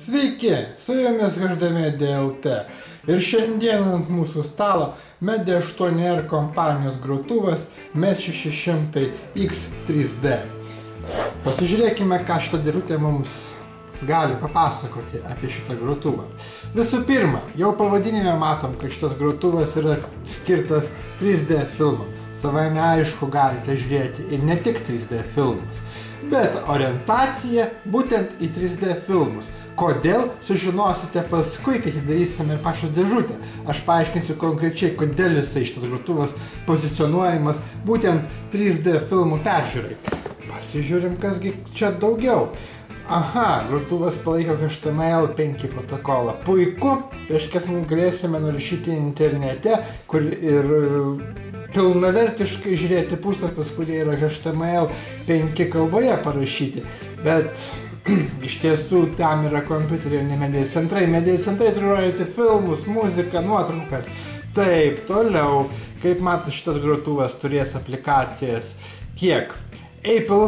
Sveiki, su jumis HDMedia.lt ir šiandien ant mūsų stalo Media 8R kompanijos grotuvas MED600X3D. Pasižiūrėkime, ką šitą dėžutę mums gali papasakoti apie šitą grotuvą. Visų pirma, jau pavadinime matom, kad šitas grotuvas yra skirtas 3D filmams. Savaime aišku, galite žiūrėti ir ne tik 3D filmus, bet orientacija būtent į 3D filmus. Kodėl, sužinosite paskui, kai atidarysime pačią dėžutę. Aš paaiškinsiu konkrečiai, kodėl jisai šitas grotuvas pozicionuojamas būtent 3D filmų peržiūrai. Pasižiūrim, kasgi čia daugiau. Aha, grotuvas palaiko HTML5 protokolą. Puiku, reiškia, mes galėsime nurašyti internete, kur ir pilnavertiškai žiūrėti puslapius, kurie yra HTML5 kalboje parašyti. Bet iš tiesų tam yra kompiuteriai, ne medijų centrai. Medijų centrai turi rodyti filmus, muziką, nuotraukas. Taip, toliau, kaip matot, šitas grotuvas turės aplikacijas tiek Apple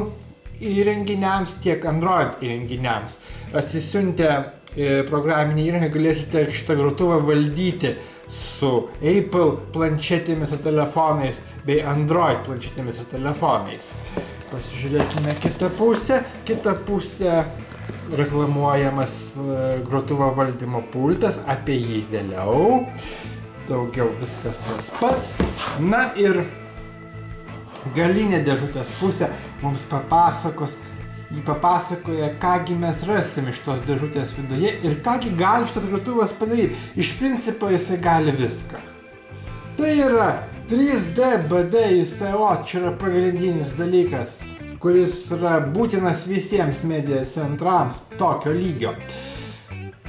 įrenginiams, tiek Android įrenginiams. Atsisiuntę programinį įrengą galėsite šitą grotuvą valdyti su Apple planšetėmis ir telefonais bei Android planšetėmis ir telefonais. Pasižiūrėkime kitą pusę. Kita pusė reklamuojamas grotuvo valdymo pultas, apie jį vėliau. Daugiau viskas tas pats. Na ir galinė dėžutės pusė mums papasakoja, kągi mes rasim iš tos dėžutės viduje ir kągi gali šitas grotuvas padaryti. Iš principo jisai gali viską. Tai yra 3D BDICO, čia yra pagrindinis dalykas, kuris yra būtinas visiems medijos centrams tokio lygio.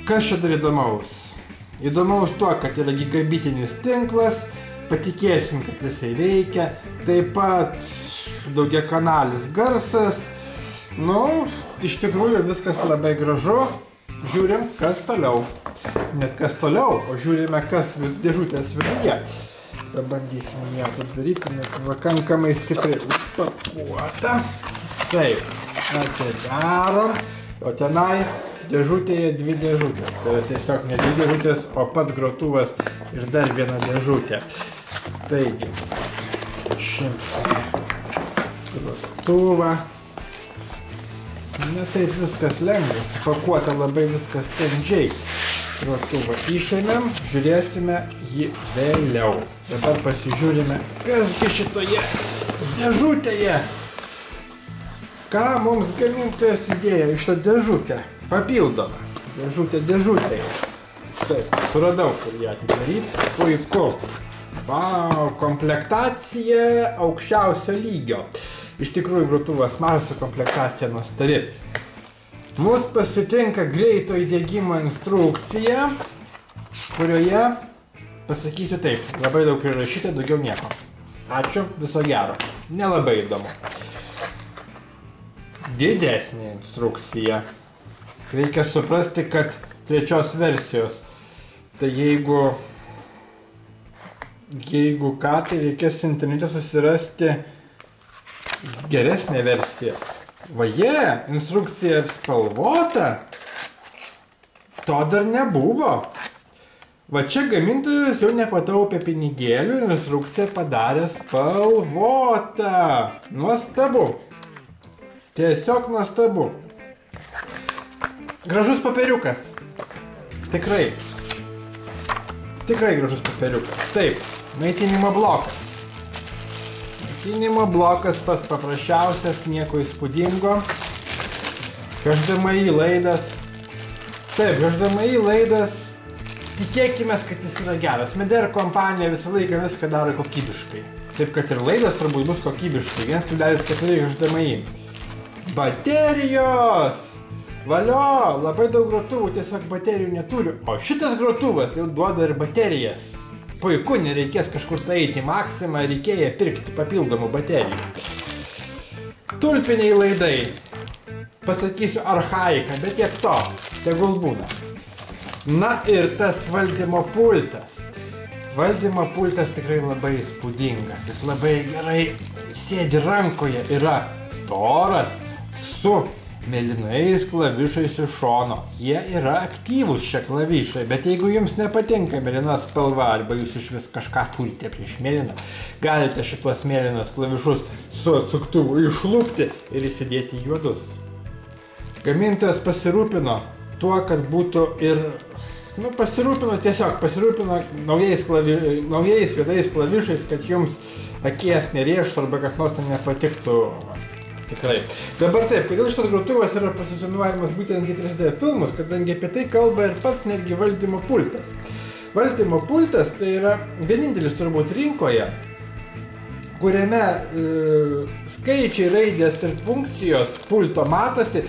Kas čia dar įdomaus? Įdomaus tuo, kad yra gigabitinis tinklas, patikėsim, kad jisai veikia, taip pat daugiakanalis garsas. Nu, iš tikrųjų viskas labai gražu. Žiūrim, kas toliau. Net kas toliau, o žiūrime, kas dėžutės viduje. Pabandysime ją padaryti, nes pakankamai stipriai užpakuota. Taip, atidarom. O tenai dėžutėje dvi dėžutės. Tai yra tiesiog ne dvi dėžutės, o pats grotuvas ir dar viena dėžutė. Taigi, šimsime grotuvą. Ne taip viskas lengva, supakuota labai viskas standžiai. Grotuvą išėmėm, žiūrėsime jį vėliau. Dabar pasižiūrime, kasgi šitoje dėžutėje. Ką mums gamintojas įdėjo iš tą dėžutę? Papildomą. Dėžutė dėžutėje. Taip, suradau, kur ją atidaryti. Puiku. Vau, komplektacija aukščiausio lygio. Iš tikrųjų, grotuvas mažas, su komplektacija nuostabi. Mus pasitinka greito įdiegimo instrukcija, kurioje, pasakysiu taip, labai daug prirašyta, daugiau nieko. Ačiū, viso gero. Nelabai įdomu. Didesnė instrukcija. Reikia suprasti, kad trečios versijos. Tai jeigu ką, tai reikės internete susirasti geresnė versija. Vaje, instrukcija spalvota. To dar nebuvo. Va čia gamintojas jau nepataupė pinigėlių ir instrukciją padarė spalvota. Nuostabu. Tiesiog nuostabu. Gražus popieriukas. Tikrai. Tikrai gražus popieriukas. Taip, maitinimo blokas. Maitinimo blokas pats paprasčiausias, nieko įspūdingo. HDMI laidas. Taip, HDMI laidas. Tikėkime, kad jis yra geras. Media kompanija visą laiką viską daro kokybiškai. Taip, kad ir laidas turbūt bus kokybiškai. 1,4 HDMI. Baterijos! Valio! Labai daug grotuvų tiesiog baterijų neturi. O šitas grotuvas jau duoda ir baterijas. Puiku, nereikės kažkur tai eiti į Maximą, reikėjo pirkti papildomų baterijų. Tulpiniai laidai. Pasakysiu archaika, bet tiek to. Tegul būna. Na ir tas valdymo pultas. Valdymo pultas tikrai labai įspūdingas. Jis labai gerai sėdi rankoje. Yra storas su mėlynais klavišais iš šono. Jie yra aktyvūs šie klavišai, bet jeigu jums nepatinka mėlyna spalva arba jūs iš vis kažką turite prieš mėlyną, galite šitos mėlynas klavišus su atsuktuvu išlupti ir įsidėti juodus. Gamintojas pasirūpino tuo, kad būtų ir, pasirūpino naujais juodais klavišais, kad jums akies nerėžtų arba kas nors nepatiktų. Tikrai. Dabar taip, kodėl šitas grotuvas yra pozicionuojamas būtent į 3D filmus, kadangi apie tai kalba ir pats netgi valdymo pultas. Valdymo pultas tai yra vienintelis turbūt rinkoje, kuriame skaičiai, raidės ir funkcijos pulto matosi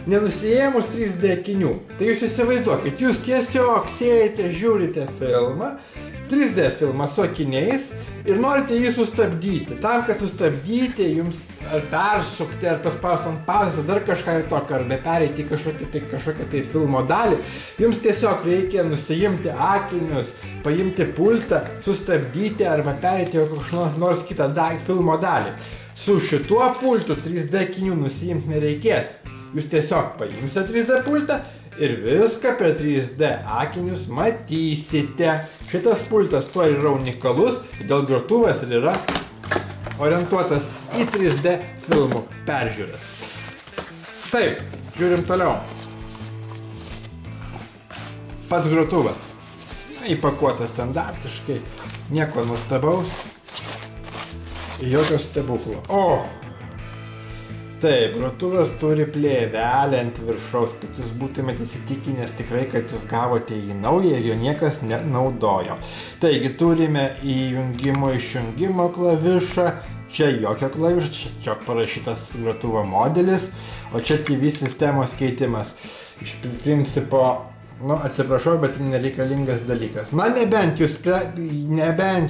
nenusijėmus 3D akinių. Tai jūs įsivaizduokit, jūs tiesiog sėdite, žiūrite filmą, 3D filmą su akiniais ir norite jį sustabdyti. Tam, kad sustabdyti, jums ar persukti, ar paspausti ant pauzės, dar kažką į tokio, arba pereiti kažkokią tai filmo dalį, jums tiesiog reikia nusijimti akinius, paimti pultą, sustabdyti arba pereiti kažkokią nors kitą filmo dalį. Su šituo pultu 3D akinių nusijimti nereikės. Jūs tiesiog paimsite 3D pultą ir viską per 3D akinius matysite. Šitas pultas tuo yra unikalus, dėl grotuvas ir yra orientuotas į 3D filmų peržiūras. Taip, žiūrim toliau. Pats grotuvas. Įpakuotas standartiškai, nieko nuostabaus, jokio stebuklo. Taip, grotuvas turi plėvelę ant viršaus, kad jūs būtumėte įsitikinęs tikrai, kad jūs gavote jį naują ir jo niekas nenaudojo. Taigi turime įjungimo išjungimo klavišą, čia jokio klavišo, čia parašytas grotuvo modelis, o čia TV sistemos keitimas. Iš principo, atsiprašau, bet nereikalingas dalykas. Nebent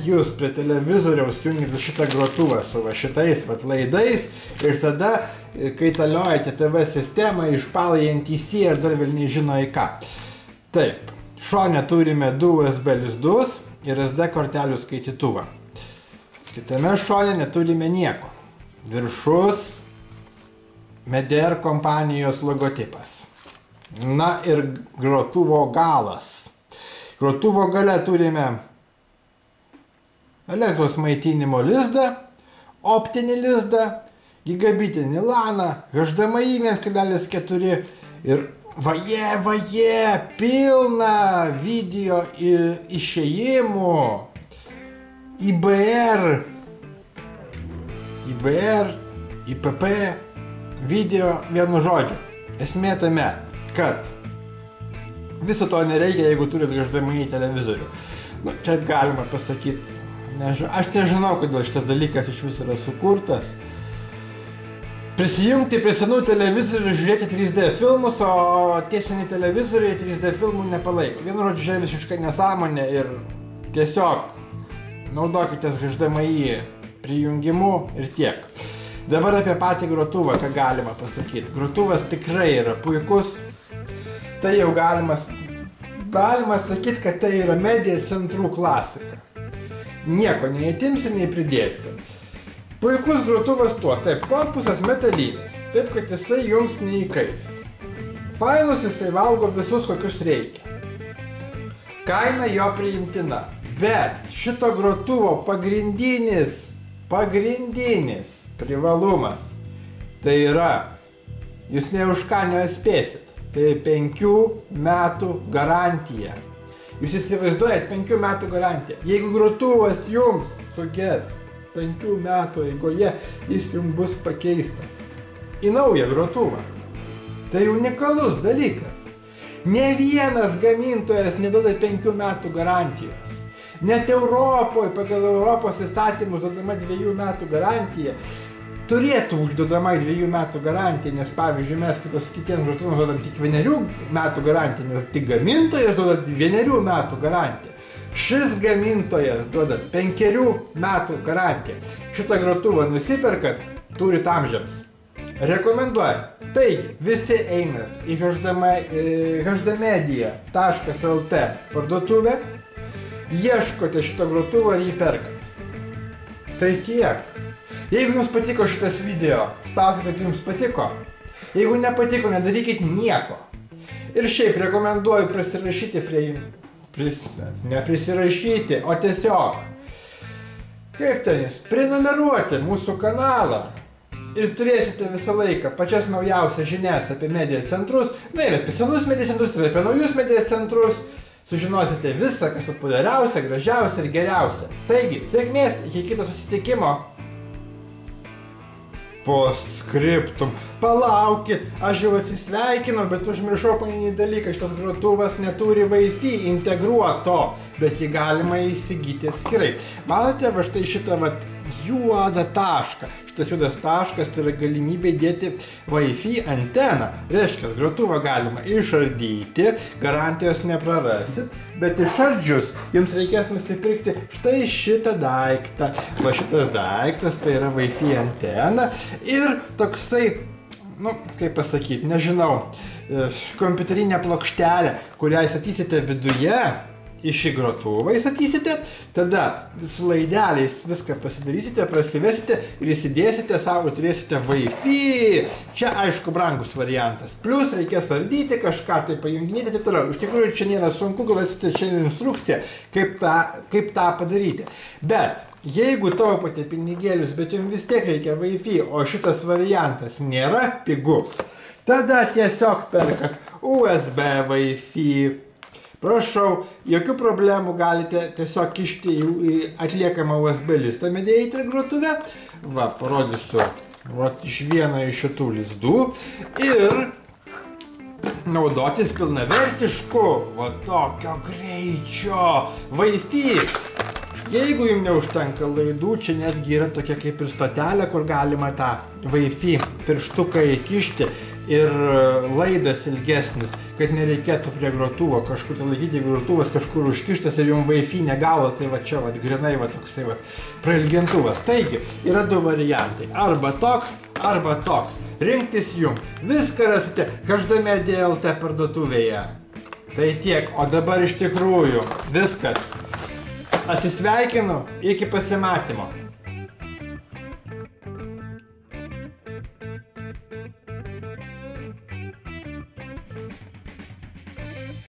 jūs prie televizoriaus jungite šitą grotuvą su šitais laidais ir tada kaitaliojate TV sistemą, išpalai NTC ir dar vėl nežino į ką. Taip, šone turime 2 USB lizdus ir SD kortelių skaitytuvą. Kitame šone neturime nieko. Viršus Mediair kompanijos logotipas. Na ir grotuvo galas. Grotuvo gale turime elektros maitinimo lizdą, optinį lizdą, gigabitinį LANą, HDMI 1.4 ir vaje, pilna video išėjimų, IBR, IPP, video vienu žodžiu. Esmė tame, kad viso to nereikia, jeigu turit HDMI televizorių. Čia galima pasakyti, aš nežinau, kodėl šitas dalykas iš vis yra sukurtas. Prisijungti prie senų televizorių, žiūrėti 3D filmus, o tie seni televizoriai 3D filmų nepalaiko. Vienu žodžiu, čia visiškai nesąmonė ir tiesiog naudokitės HDMI prijungimu ir tiek. Dabar apie patį grotuvą, ką galima pasakyti. Grotuvas tikrai yra puikus. Tai jau galima sakyti, kad tai yra media centrų klasika. Nieko neįtimsi, nei pridėsi. Puikus grotuvas tuo, taip, korpusas metalinis, taip, kad jisai jums neįkais. Failus jisai valgo visus, kokius reikia. Kaina jo priimtina, bet šito grotuvo pagrindinis privalumas, tai yra, jūs ne už ką neatspėsit. Tai 5 metų garantija. Jūs įsivaizduojat 5 metų garantiją. Jeigu grotuvas jums suges 5 metų eigoje, jis jums bus pakeistas į naują grotuvą. Tai unikalus dalykas. Ne vienas gamintojas neduoda 5 metų garantijos. Net Europoje, pagal Europos įstatymus duodama 2 metų garantija. Turėtų užduodama 2 metų garantiją, nes pavyzdžiui mes kitiems grotuvams duodam tik 1 metų garantiją, nes tik gamintojas duoda 1 metų garantiją. Šis gamintojas duoda 5 metų garantiją. Šitą grotuvą nusiperkat, turit amžiams. Rekomenduoju. Taigi, visi einat į hdmedia.lt parduotuvę, ieškote šito grotuvo ir jį perkat. Tai tiek. Jeigu jums patiko šitas video, spauskite, kad jums patiko. Jeigu nepatiko, nedarykit nieko. Ir šiaip rekomenduoju prisirašyti neprisirašyti, o tiesiog, kaip ten jūs, prenumeruoti mūsų kanalą. Ir turėsite visą laiką pačias naujausias žinias apie medijos centrus, na ir apie senus medijos centrus, ir apie naujus medijos centrus. Sužinosite visą, kas populiariausia, gražiausia ir geriausia. Taigi, sėkmės, iki kito susitikimo. Postscriptum. Palaukit, aš jau atsisveikinau, bet užmiršau pagrindinį dalyką, šitas grotuvas neturi Wi-Fi integruoto, bet jį galima įsigyti atskirai. Matote, va štai šitą juodą tašką. Šitas juodas taškas tai yra galimybė dėti Wi-Fi anteną. Reiškia, grotuvą galima išardyti, garantijos neprarasit, bet išardžius jums reikės nusipirkti štai šitą daiktą. Va šitas daiktas tai yra Wi-Fi antena ir toksai, nu, kaip pasakyti, nežinau, kompiuterinė plokštelė, kurią įstatysite viduje, į šį grotuvą įstatysite, tada su laideliais viską pasidarysite, prasivesite ir įsidėsite savo ir turėsite Wi-Fi. Čia aišku brangus variantas. Plus reikės ardyti kažką, tai pajunginėti ir taip toliau. Iš tikrųjų čia nėra sunku, galėsite čia instrukciją, kaip tą padaryti. Bet jeigu taupote pinigėlius, bet jums vis tiek reikia Wi-Fi, o šitas variantas nėra pigus, tada tiesiog perkat USB Wi-Fi. Prašau, jokių problemų galite tiesiog kišti į atliekamą USB listą Mediator grotuve. Va, parodysiu iš vieno iš šitų lizdų ir naudotis pilnavertišku, va tokio greičio Wi-Fi. Jeigu jums neužtenka laidų, čia netgi yra tokia kaip ir stotelė, kur galima tą Wi-Fi pirštuką įkišti ir laidas ilgesnis, kad nereikėtų prie grotuvo kažkur tai laikyti, jeigu grotuvas kažkur užkištas ir jums Wi-Fi negavo, tai va čia va grinai va toksai va prailgintuvas. Taigi, yra du variantai, arba toks, arba toks. Rinktis jums. Viską rasite HDMedia.lt parduotuvėje. Tai tiek, o dabar iš tikrųjų viskas. Atsisveikinu, iki pasimatymo.